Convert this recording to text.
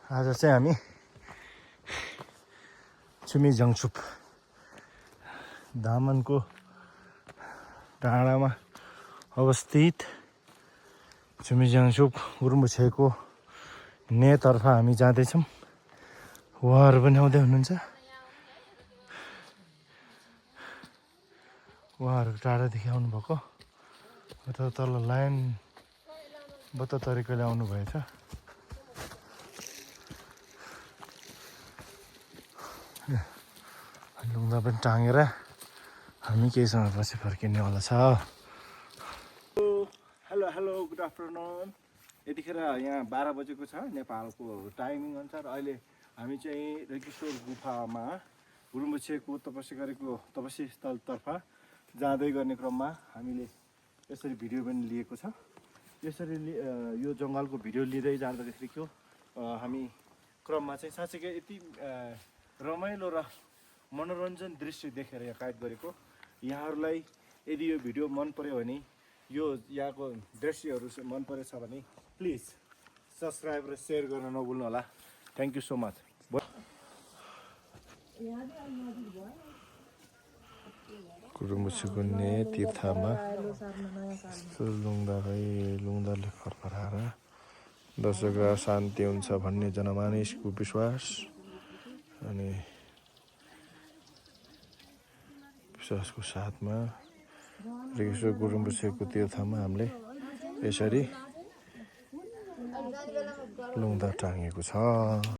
आज चाहिँ हामी छुमिझङछुप दामनको डाँडामा अवस्थित छुमिझङछुप गुरुम्बुछेको नेतर्फ हामी जाँदैछौँ। उहाँहरू पनि आउँदै हुनुहुन्छ। उहाँहरू टाढादेखि आउनुभएको अथवा तल लाइनबद्ध तरिकाले आउनुभएछ। लुङ्गा पनि टाँगेर हामी केही समयपछि फर्किनेवाला छ। Hello good afternoon. यतिखेर यहाँ 12 बजेको छ नेपालको टाइमिङ अनुसार। अहिले हामी चाहिँ रेकिश्वर गुफामा गुरुम्बुछेको तपस्या गरेको तपस्या स्थलतर्फ जाँदै गर्ने क्रममा हामीले यसरी भिडियो पनि लिएको छ। यसरी यो जङ्गलको भिडियो लिँदै जाँदाखेरिको हामी क्रममा चाहिँ साँच्चै यति रमाइलो र मनोरञ्जन दृश्य देखेर यहाँ कैद गरेको। यहाँहरूलाई यदि यो भिडियो मन पर्यो भने, यो यहाँको दृश्यहरू मन परेछ भने प्लिज सब्सक्राइब र सेयर गर्न नभुल्नु होला। Thank you so much. गुरुम्बुछेको तीर्थमा यस्तो लुङ्दाले फरफराएर दर्शकलाई शान्ति हुन्छ भन्ने जनमानसको विश्वास। अनि विश्वासको साथमा रेकिश्वर गुरुम्बुछेको तीर्थमा हामीले यसरी लुङ्दा टाँगेको छ।